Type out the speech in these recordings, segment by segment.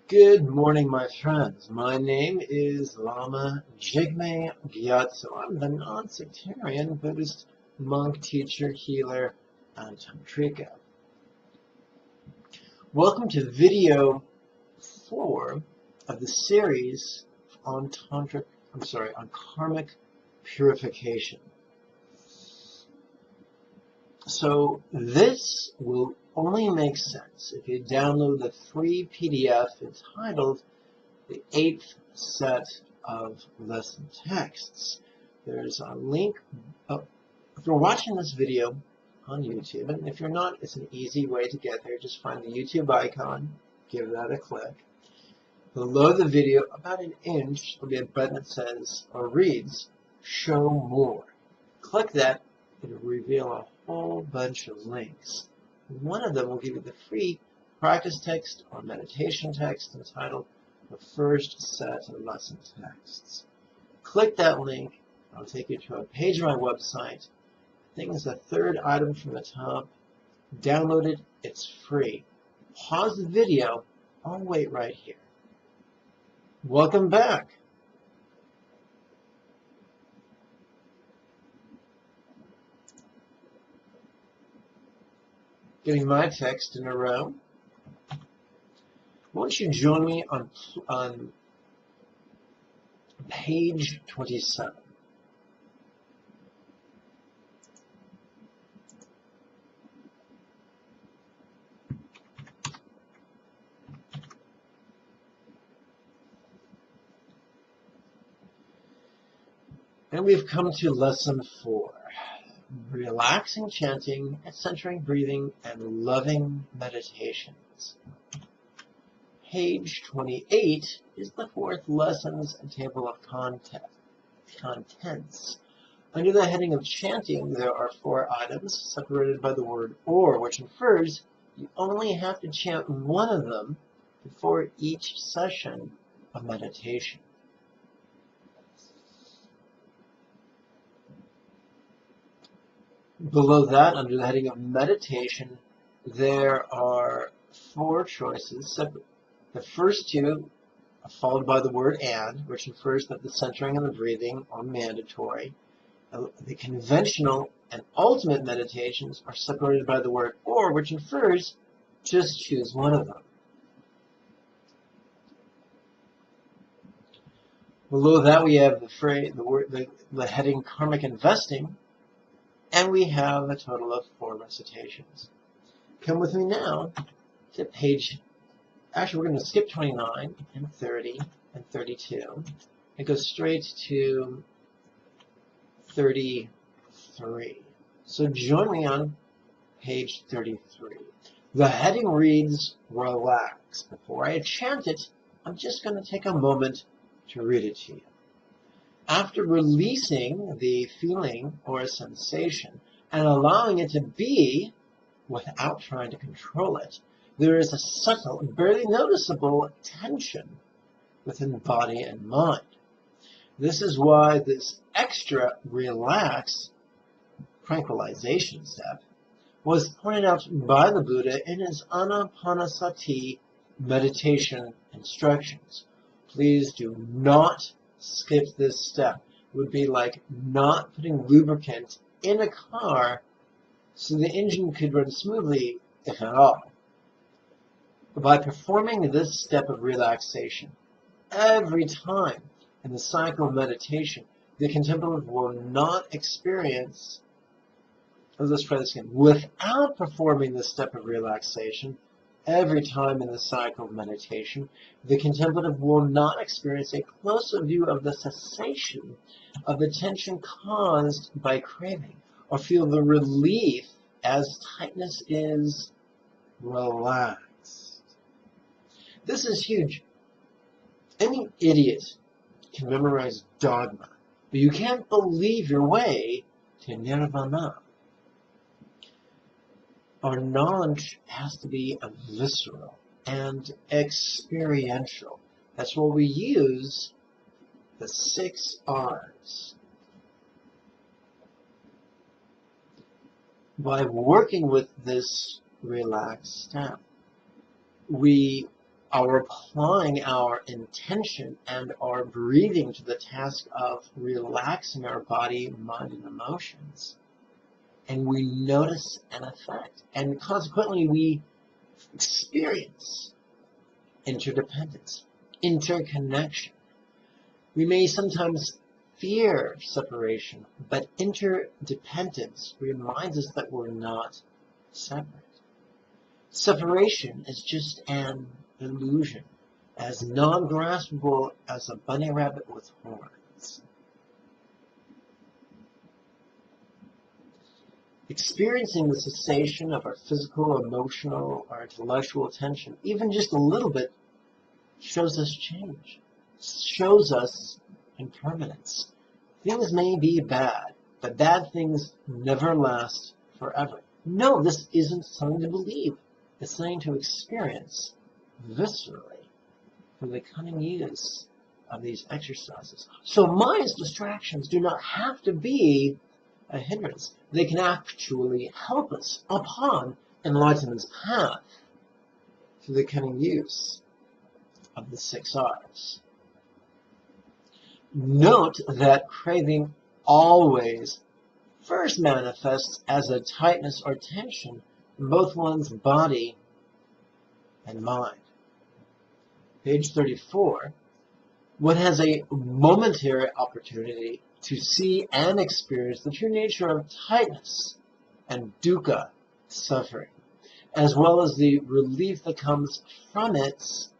Good morning, my friends. My name is Lama Jigme. I'm the non-sectarian Buddhist monk, teacher, healer, and tantrika. Welcome to video 4 of the series on on karmic purification. So this will only make sense if you download the free PDF entitled The 8th Set of Lesson Texts. There's a link. If you're watching this video on YouTube, and if you're not, it's an easy way to get there. Just find the YouTube icon, give that a click. Below the video, about an inch, will be a button that says or reads, Show More. Click that. It'll reveal a whole bunch of links. One of them will give you the free practice text or meditation text entitled The First Set of Lesson Texts. Click that link. I'll take you to a page of my website. I think it's the third item from the top. Download it. It's free. Pause the video. I'll wait right here. Welcome back. Getting my text in a row. Won't you join me on page 27? And we've come to lesson 4. Relaxing chanting, centering breathing, and loving meditations. Page 28 is the 4th lessons and table of contents. Under the heading of chanting, there are 4 items separated by the word or, which infers you only have to chant one of them before each session of meditation. Below that, under the heading of meditation, there are 4 choices. The first 2 are followed by the word and, which infers that the centering and the breathing are mandatory. The conventional and ultimate meditations are separated by the word or, which infers just choose one of them. Below that, we have the heading Karmic Investing. And we have a total of 4 recitations. Come with me now to page, actually we're going to skip 29 and 30 and 32 and go straight to 33. So join me on page 33. The heading reads, Relax. Before I chant it, I'm just going to take a moment to read it to you. After releasing the feeling or a sensation and allowing it to be without trying to control it, there is a subtle, barely noticeable tension within the body and mind. This is why this extra relax tranquilization step was pointed out by the Buddha in his Anapanasati meditation instructions. Please do not skip this step. It would be like not putting lubricant in a car so the engine could run smoothly, if at all. By performing this step of relaxation every time in the cycle of meditation, the contemplative will not experience, let's try this again, without performing this step of relaxation every time in the cycle of meditation, the contemplative will not experience a closer view of the cessation of the tension caused by craving, or feel the relief as tightness is relaxed. This is huge. Any idiot can memorize dogma, but you can't believe your way to nirvana. Our knowledge has to be visceral and experiential. That's why we use the 6 R's. By working with this relaxed step, we are applying our intention and our breathing to the task of relaxing our body, mind, and emotions. And we notice an effect. And consequently, we experience interdependence, interconnection. We may sometimes fear separation, but interdependence reminds us that we're not separate. Separation is just an illusion, as non-graspable as a bunny rabbit with horns. Experiencing the cessation of our physical, emotional, or intellectual tension, even just a little bit, shows us change, shows us impermanence. Things may be bad, but bad things never last forever. No, this isn't something to believe. It's something to experience viscerally through the cunning use of these exercises. So mind's distractions do not have to be a hindrance. They can actually help us upon enlightenment's path through the cunning use of the 6 R's. Note that craving always first manifests as a tightness or tension in both one's body and mind. Page 34. One has a momentary opportunity to see and experience the true nature of tightness and dukkha, suffering, as well as the relief that comes from its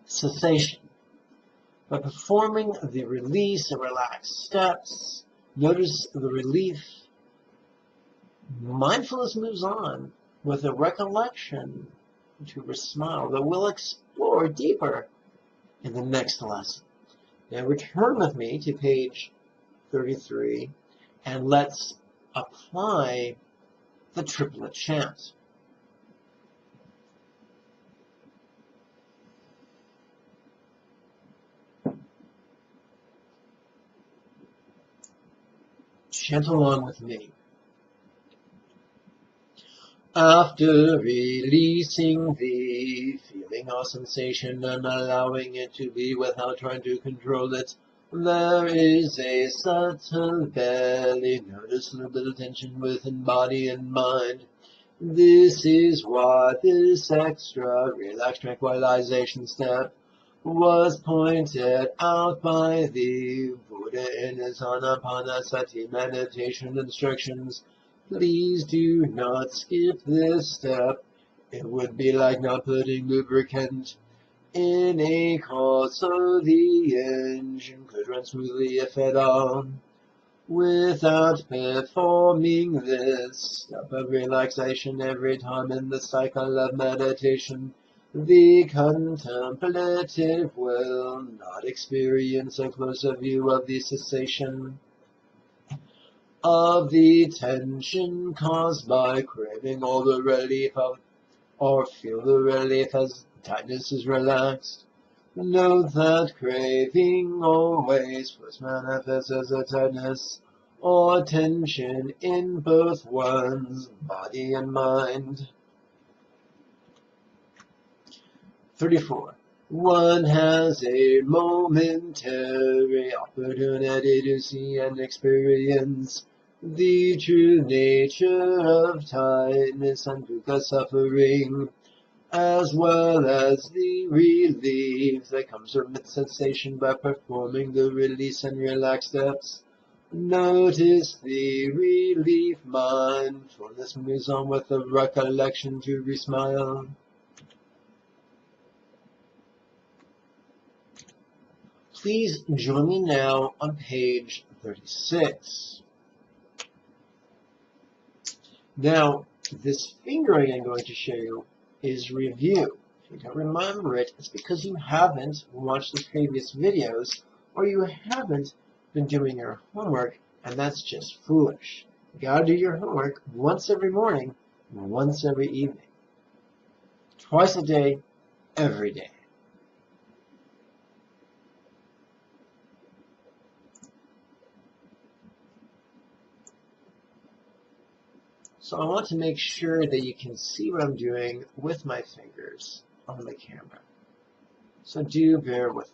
cessation. By performing the release and relaxed steps, notice the relief. Mindfulness moves on with a recollection to a smile that we'll explore deeper in the next lesson. Now return with me to page 33 and let's apply the triplet chant. Chant along with me. After releasing the feeling or sensation and allowing it to be without trying to control it, there is a subtle, barely noticeable tension within body and mind. This is what this extra relaxed tranquilization step was pointed out by the Buddha in his Anapanasati meditation instructions. Please do not skip this step. It would be like not putting lubricant in a car so the engine could run smoothly if at all. Without performing this step of relaxation every time in the cycle of meditation, the contemplative will not experience a closer view of the cessation of the tension caused by craving, or the relief of, or feel the relief as tightness is relaxed. Note that craving always first manifests as a tightness or tension in both one's body and mind. 34. One has a momentary opportunity to see and experience the true nature of tightness and dukkha suffering, as well as the relief that comes from its cessation by performing the release and relax steps. Notice the relief. Mindfulness moves on with the recollection to re-smile. Please join me now on page 36. Now, this fingering I'm going to show you is review. If you don't remember it, it's because you haven't watched the previous videos or you haven't been doing your homework, and that's just foolish. You gotta do your homework once every morning, once every evening. Twice a day, every day. So I want to make sure that you can see what I'm doing with my fingers on the camera. So do bear with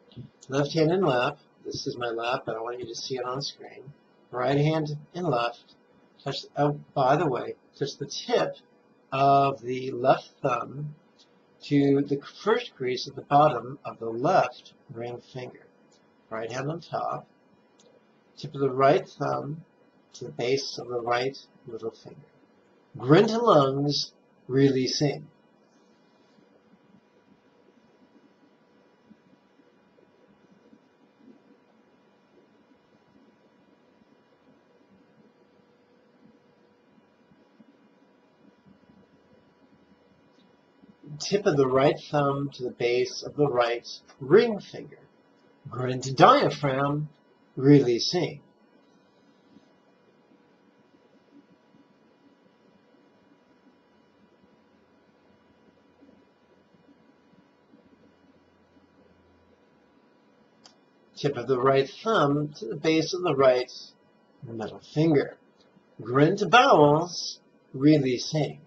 me. Left hand in lap. This is my lap, but I want you to see it on the screen. Right hand in left. Touch. Oh, by the way, touch the tip of the left thumb to the first crease at the bottom of the left ring finger. Right hand on top. Tip of the right thumb to the base of the right little finger. Grin to lungs, releasing. Tip of the right thumb to the base of the right ring finger. Grin to diaphragm, releasing. Tip of the right thumb to the base of the right middle finger. Grin to bowels, releasing.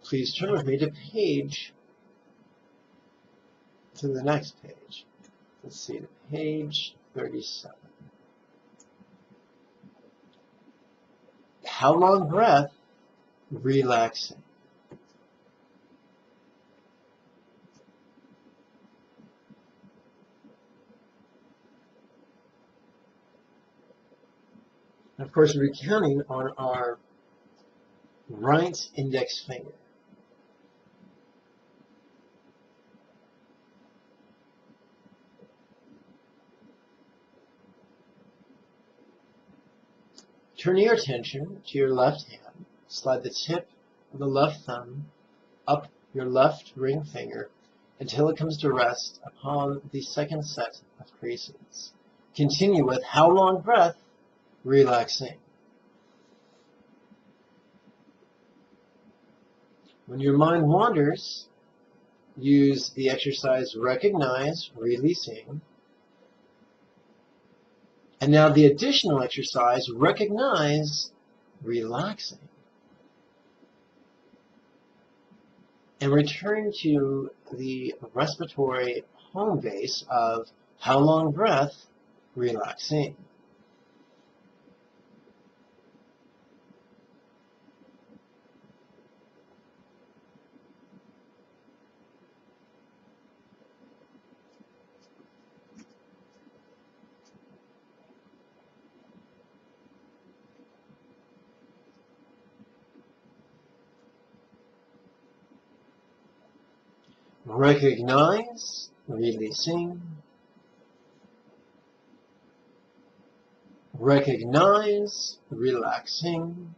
Please turn with me to the next page. Let's see, to page 37. How long breath, relaxing. And of course, we're counting on our right index finger. Turn your attention to your left hand. Slide the tip of the left thumb up your left ring finger until it comes to rest upon the second set of creases. Continue with how long breath, relaxing. When your mind wanders, use the exercise recognize, releasing. And now the additional exercise, recognize, relaxing. And return to the respiratory home base of how long breath, relaxing. Recognize, releasing. Recognize, relaxing.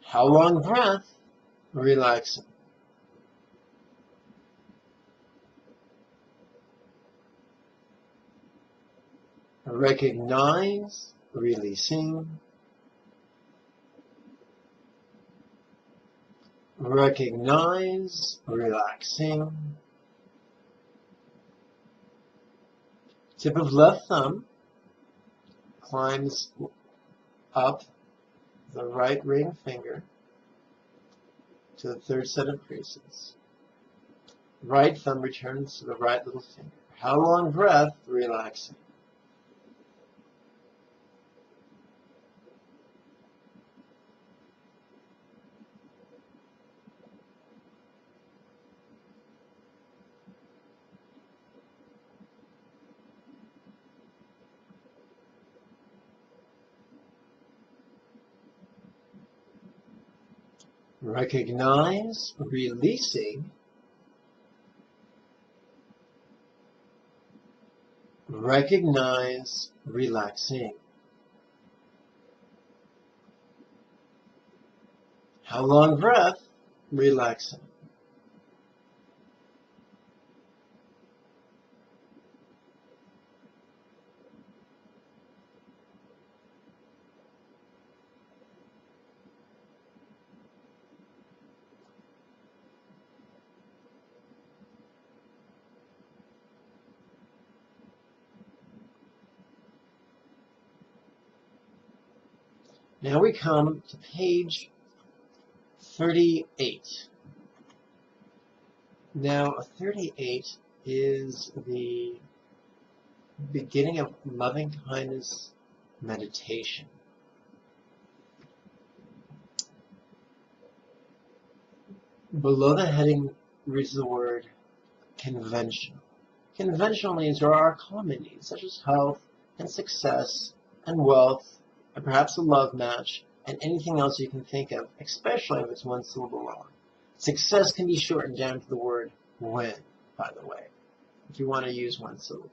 How long breath, relaxing. Recognize, releasing. Recognize, relaxing. Tip of left thumb climbs up the right ring finger to the third set of creases. Right thumb returns to the right little finger. How long breath, relaxing. Recognize, releasing. Recognize, relaxing. How long breath, relaxing. Now we come to page 38. Now, 38 is the beginning of loving kindness meditation. Below the heading reads the word conventional. Conventional needs are our common needs, such as health and success and wealth and perhaps a love match and anything else you can think of, especially if it's one syllable long. Success can be shortened down to the word win, by the way, if you want to use one syllable.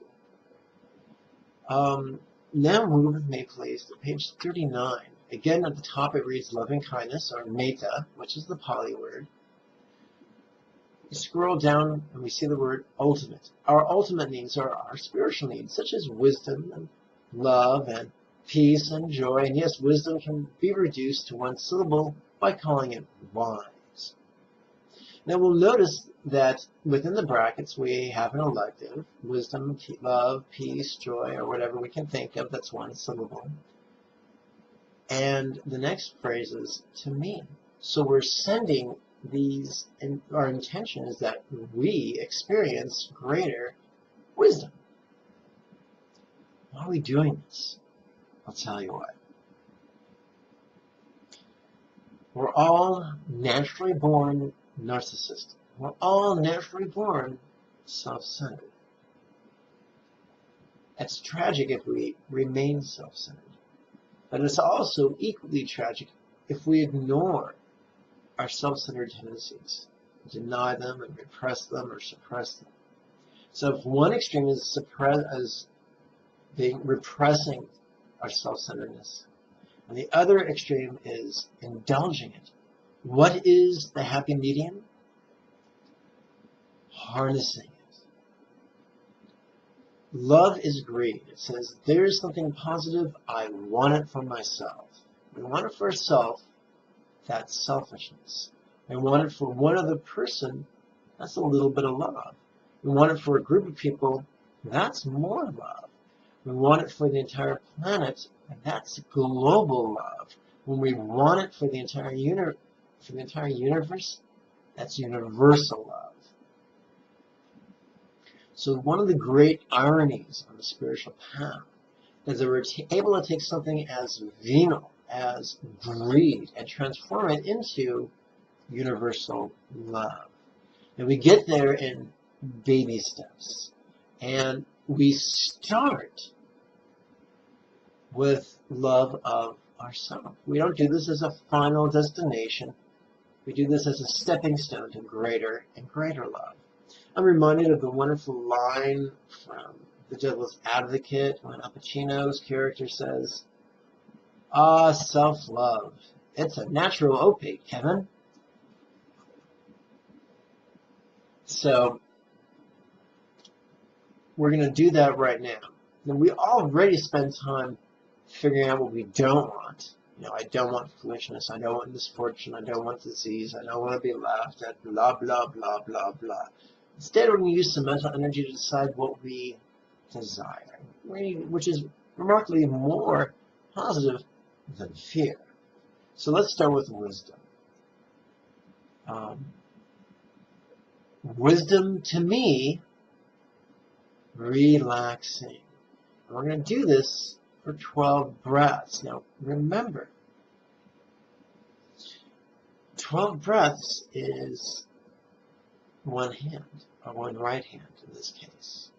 Now move with me, please, to page 39. Again, at the top it reads loving kindness, or metta, which is the Pali word. You scroll down and we see the word ultimate. Our ultimate needs are our spiritual needs, such as wisdom and love and peace and joy. And yes, wisdom can be reduced to one syllable by calling it wise. Now we'll notice that within the brackets we have an elective, wisdom, love, peace, joy, or whatever we can think of that's one syllable. And the next phrase is to me. So we're sending these, and our intention is that we experience greater wisdom. Why are we doing this? I'll tell you why. We're all naturally born narcissistic. We're all naturally born self-centered. It's tragic if we remain self-centered. But it's also equally tragic if we ignore our self-centered tendencies, deny them and repress them or suppress them. So if one extreme is repressing our self-centeredness, and the other extreme is indulging it, what is the happy medium? Harnessing it. Love is greed. It says, there's something positive, I want it for myself. We want it for ourselves, that's selfishness. We want it for one other person, that's a little bit of love. We want it for a group of people, that's more love. We want it for the entire planet, and that's global love. When we want it for the entire universe, that's universal love. So one of the great ironies on the spiritual path is that we're able to take something as venal, as greed, and transform it into universal love. And we get there in baby steps. And we start with love of ourselves. We don't do this as a final destination. We do this as a stepping stone to greater and greater love. I'm reminded of the wonderful line from The Devil's Advocate when Al Pacino's character says, "Ah, self-love. It's a natural opiate, Kevin." So, we're going to do that right now. And we already spend time figuring out what we don't want. You know, I don't want foolishness. I don't want misfortune. I don't want disease. I don't want to be laughed at. Blah, blah, blah, blah, blah. Instead, we're going to use some mental energy to decide what we desire, which is remarkably more positive than fear. So let's start with wisdom. Wisdom, to me, relaxing. And we're going to do this for 12 breaths. Now, remember, 12 breaths is one hand, or one right hand in this case.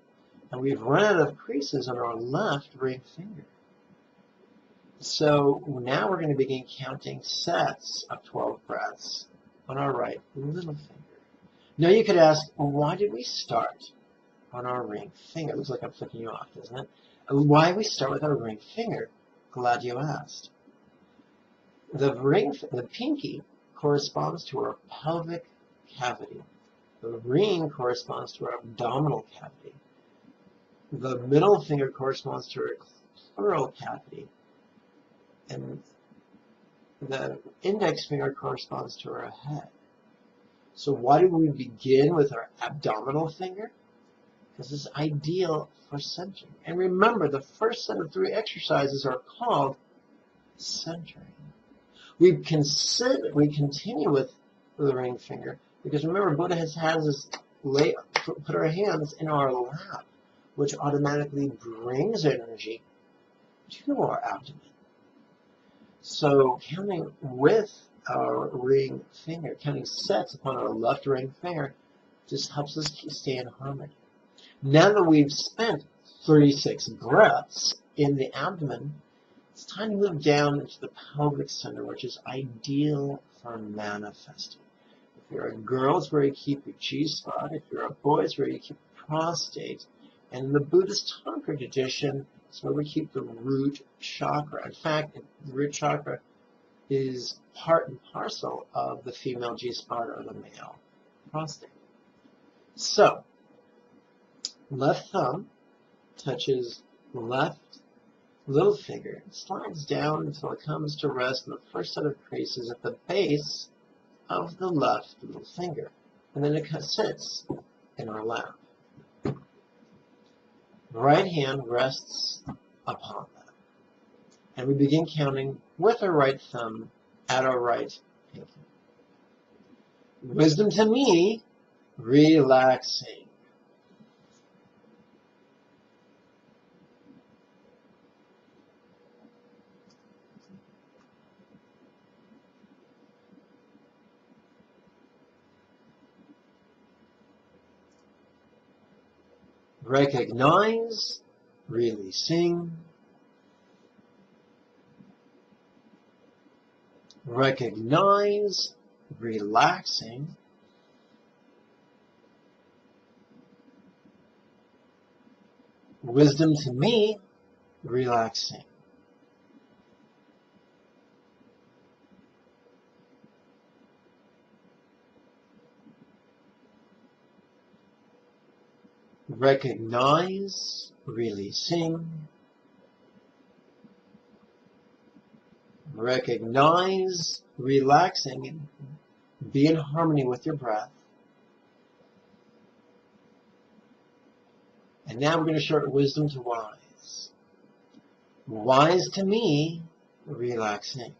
And we've run out of creases on our left ring finger. So now we're going to begin counting sets of 12 breaths on our right little finger. Now you could ask, well, why did we start on our ring finger? It looks like I'm flicking you off, doesn't it? Why we start with our ring finger? Glad you asked. The pinky corresponds to our pelvic cavity. The ring corresponds to our abdominal cavity. The middle finger corresponds to our pleural cavity. And the index finger corresponds to our head. So why do we begin with our abdominal finger? Because it's ideal for centering. And remember, the first set of 3 exercises are called centering. We continue with the ring finger because remember, Buddha has us put our hands in our lap, which automatically brings energy to our abdomen. So counting with our ring finger, counting sets upon our left ring finger, just helps us stay in harmony. Now that we've spent 36 breaths in the abdomen, it's time to move down into the pelvic center, which is ideal for manifesting. If you're a girl, it's where you keep your G-spot. If you're a boy, it's where you keep the prostate. And in the Buddhist Tantra tradition, it's where we keep the root chakra. In fact, the root chakra is part and parcel of the female G-spot or the male prostate. So, left thumb touches left little finger and slides down until it comes to rest in the first set of creases at the base of the left little finger. And then it sits in our lap. Right hand rests upon that. And we begin counting with our right thumb at our right pinky. Wisdom to me, relaxing. Recognize, releasing. Recognize, relaxing. Wisdom to me, relaxing. Recognize, releasing. Recognize, relaxing, and be in harmony with your breath. And now we're going to short wisdom to wise. Wise to me, relaxing.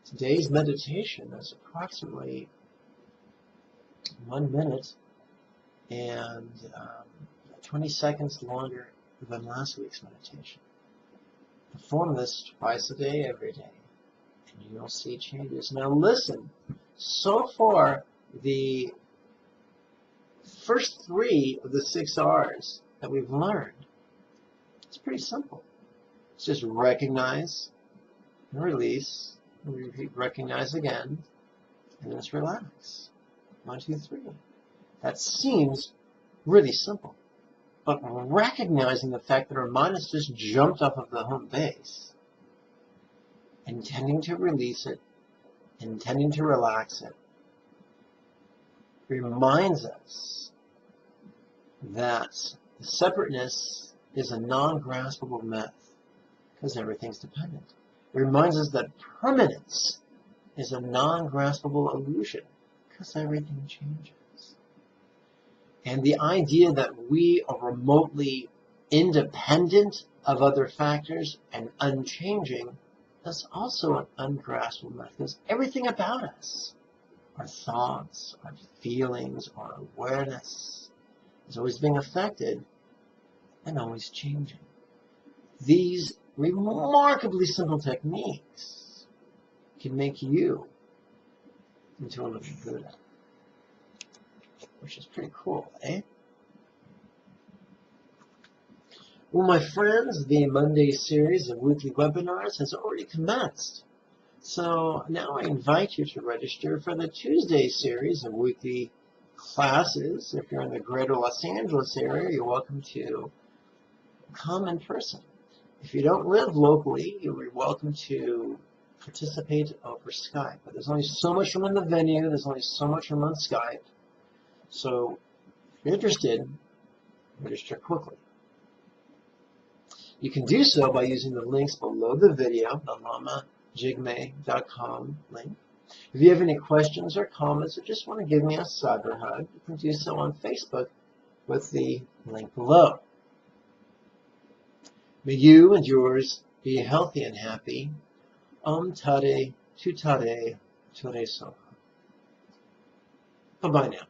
Today's meditation is approximately 1 minute and 20 seconds longer than last week's meditation. Perform this twice a day, every day, and you'll see changes. Now listen, so far the first 3 of the 6 R's that we've learned, it's pretty simple. It's just recognize and release. Repeat, recognize again, and then just relax. 1, 2, 3. That seems really simple, but recognizing the fact that our mind has just jumped off of the home base, intending to release it, intending to relax it, reminds us that the separateness is a non-graspable myth because everything's dependent. It reminds us that permanence is a non-graspable illusion because everything changes. And the idea that we are remotely independent of other factors and unchanging is also an ungraspable myth because everything about us, our thoughts, our feelings, our awareness, is always being affected and always changing. These remarkably simple techniques can make you into a living Buddha, which is pretty cool, eh? Well, my friends, the Monday series of weekly webinars has already commenced. So now I invite you to register for the Tuesday series of weekly classes. If you're in the greater Los Angeles area, you're welcome to come in person. If you don't live locally, you're welcome to participate over Skype. But there's only so much room in the venue. There's only so much room on Skype. So if you're interested, register quickly. You can do so by using the links below the video, the lamajigme.com link. If you have any questions or comments or just want to give me a cyber hug, you can do so on Facebook with the link below. May you and yours be healthy and happy. Tade, tu tade, ture soha. Bye-bye now.